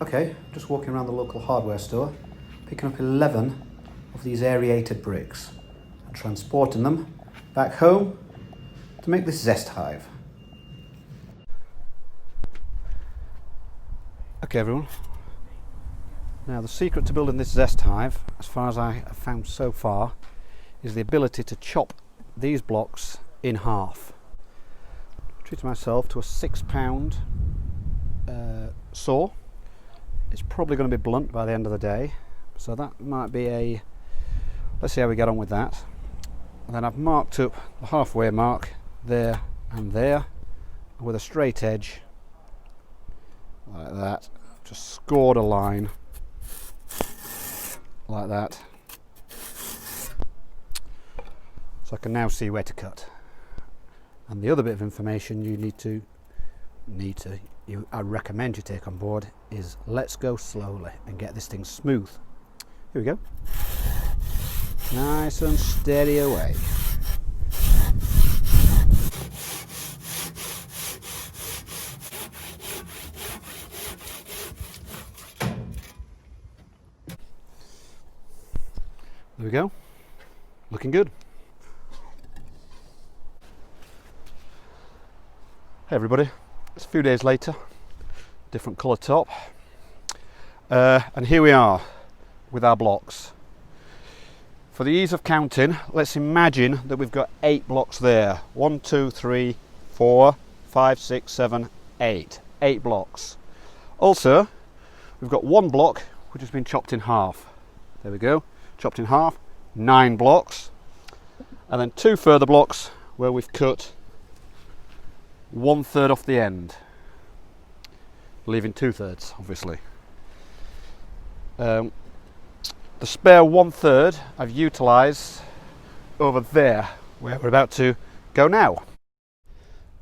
Okay, just walking around the local hardware store, picking up 11 of these aerated bricks and transporting them back home to make this Zest hive. Okay everyone, now the secret to building this Zest hive, as far as I have found so far, is the ability to chop these blocks in half. I treated myself to a £6 saw. It's probably going to be blunt by the end of the day, so that might be a, let's see how we get on with that. And then I've marked up the halfway mark there and there with a straight edge like that. Just scored a line like that, so I can now see where to cut. And the other bit of information I recommend you take on board is let's go slowly and get this thing smooth. Here we go. Nice and steady away. There we go. Looking good. Hey everybody. It's a few days later, different colour top, and here we are with our blocks. For the ease of counting, let's imagine that we've got 8 blocks there. 1, 2, 3, 4, 5, 6, 7, 8. 8 blocks. Also, we've got 1 block which has been chopped in half. There we go, chopped in half, 9 blocks. And then 2 further blocks where we've cut 1/3 off the end, leaving 2/3 obviously. The spare 1/3 I've utilised over there where we're about to go now.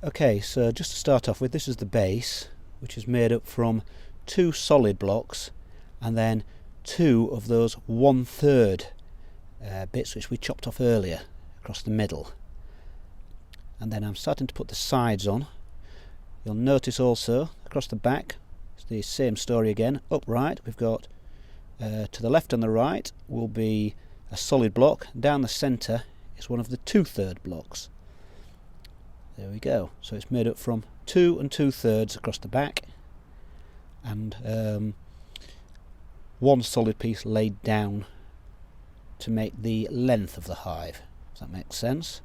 Okay, so just to start off with, this is the base, which is made up from 2 solid blocks and then 2 of those 1/3 bits which we chopped off earlier across the middle. And then I'm starting to put the sides on. You'll notice also across the back it's the same story again. Upright we've got to the left and the right will be a solid block. Down the centre is one of the 2/3 blocks. There we go. So it's made up from 2 and 2/3 across the back, and 1 solid piece laid down to make the length of the hive. Does that make sense?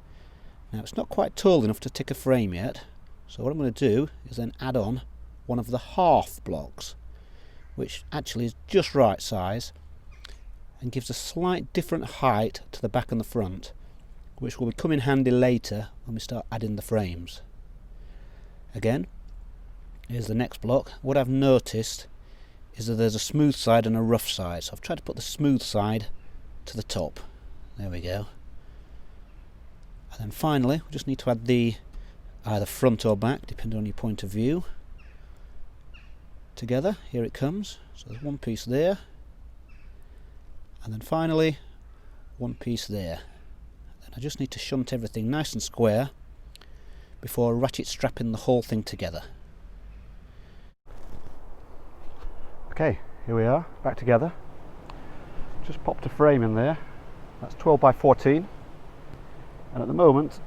Now it's not quite tall enough to tick a frame yet, so what I'm going to do is then add on one of the half blocks, which actually is just right size and gives a slight different height to the back and the front, which will come in handy later when we start adding the frames. Again, here's the next block. What I've noticed is that there's a smooth side and a rough side, so I've tried to put the smooth side to the top. There we go. And then finally we just need to add the either front or back, depending on your point of view, together. Here it comes. So there's 1 piece there, and then finally 1 piece there. Then I just need to shunt everything nice and square before ratchet strapping the whole thing together. Okay, here we are, back together. Just popped a frame in there. That's 12 by 14. And at the moment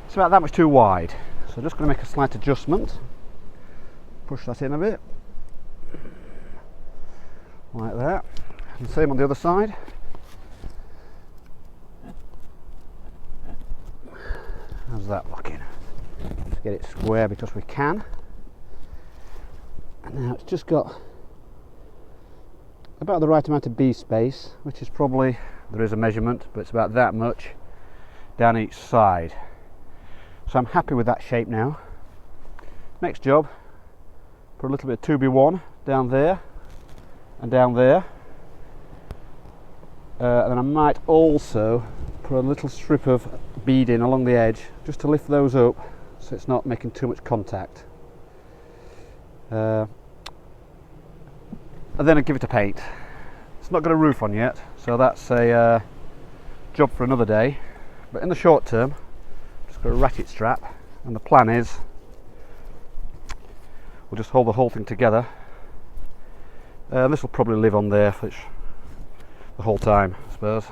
it's about that much too wide, so I'm just going to make a slight adjustment, push that in a bit like that, and same on the other side. How's that looking? Let's get it square because we can. And now it's just got about the right amount of bee space, which is probably, there is a measurement, but it's about that much down each side. So I'm happy with that shape now. Next job, put a little bit of 2B1 down there and down there, and then I might also put a little strip of beading along the edge just to lift those up so it's not making too much contact. And then I give it a paint. It's not got a roof on yet, so that's a job for another day. But in the short term, I'm just got a ratchet strap, and the plan is we'll just hold the whole thing together This will probably live on there for the whole time, I suppose.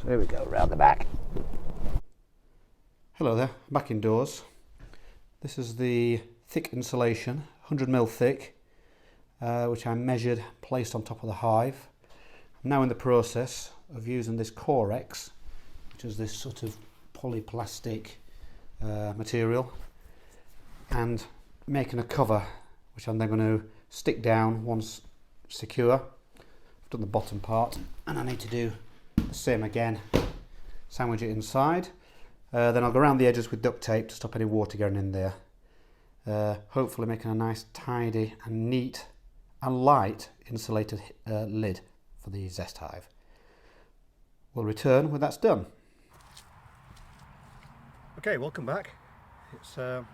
So here we go, round the back. Hello there, back indoors. This is the thick insulation, 100mm thick, which I measured, placed on top of the hive. I'm now in the process of using this Corex, which is this sort of polyplastic material, and making a cover which I'm then going to stick down once secure. I've done the bottom part and I need to do the same again, sandwich it inside. Then I'll go around the edges with duct tape to stop any water getting in there. Hopefully making a nice tidy and neat and light insulated lid for the Zest hive. We'll return when that's done. Okay, welcome back. It's now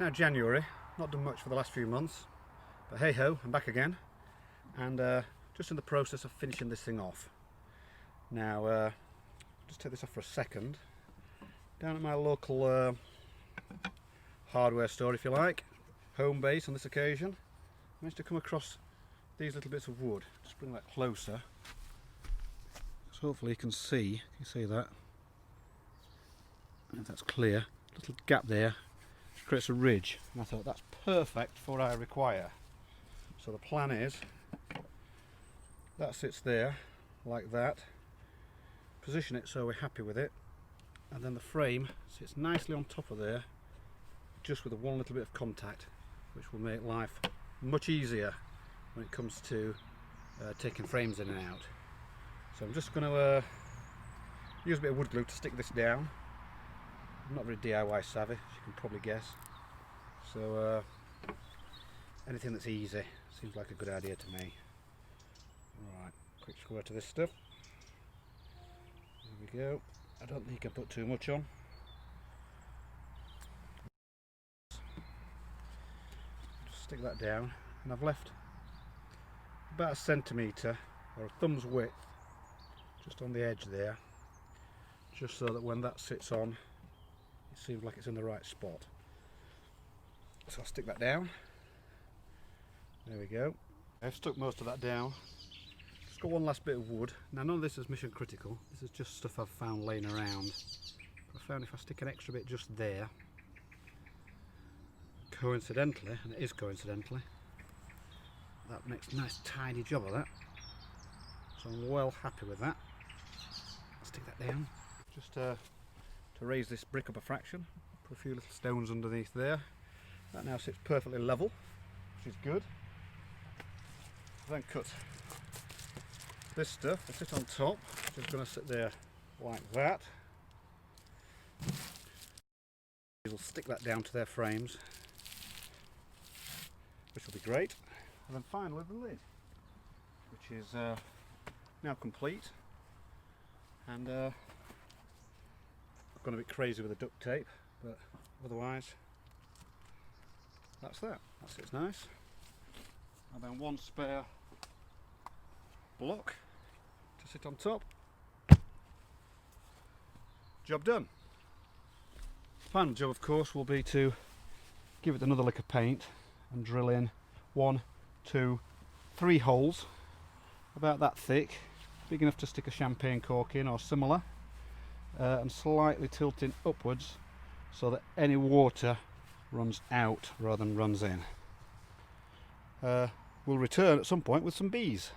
January. Not done much for the last few months, but hey ho, I'm back again, and just in the process of finishing this thing off. Now, just take this off for a second. Down at my local hardware store, if you like, home base on this occasion, I managed to come across these little bits of wood. Just bring that closer, so hopefully you can see that. If that's clear, little gap there creates a ridge, and I thought that's perfect for what I require. So the plan is that sits there like that, position it so we're happy with it, and then the frame sits nicely on top of there, just with one little bit of contact, which will make life much easier when it comes to taking frames in and out. So I'm just going to use a bit of wood glue to stick this down. I'm not very DIY savvy, as you can probably guess, so anything that's easy seems like a good idea to me. Alright, quick square to this stuff. There we go. I don't think you can put too much on. Just stick that down, and I've left about a centimetre or a thumb's width just on the edge there, just so that when that sits on, it seems like it's in the right spot. So I'll stick that down. There we go. I've stuck most of that down. Just got one last bit of wood. Now none of this is mission critical. This is just stuff I've found laying around. But I found if I stick an extra bit just there, coincidentally, and it is coincidentally, that makes a nice tidy job of that. So I'm well happy with that. I'll stick that down. Just to raise this brick up a fraction, put a few little stones underneath there. That now sits perfectly level, which is good. Then cut this stuff to sit on top, which is going to sit there like that. We'll stick that down to their frames, which will be great. And then finally the lid, which is now complete. And I've gone a bit crazy with the duct tape, but otherwise that's that. That sits nice. And then one spare block to sit on top. Job done. Final job, of course, will be to give it another lick of paint and drill in 1, 2, 3 holes about that thick, big enough to stick a champagne cork in or similar, and slightly tilting upwards so that any water runs out rather than runs in. We'll return at some point with some bees.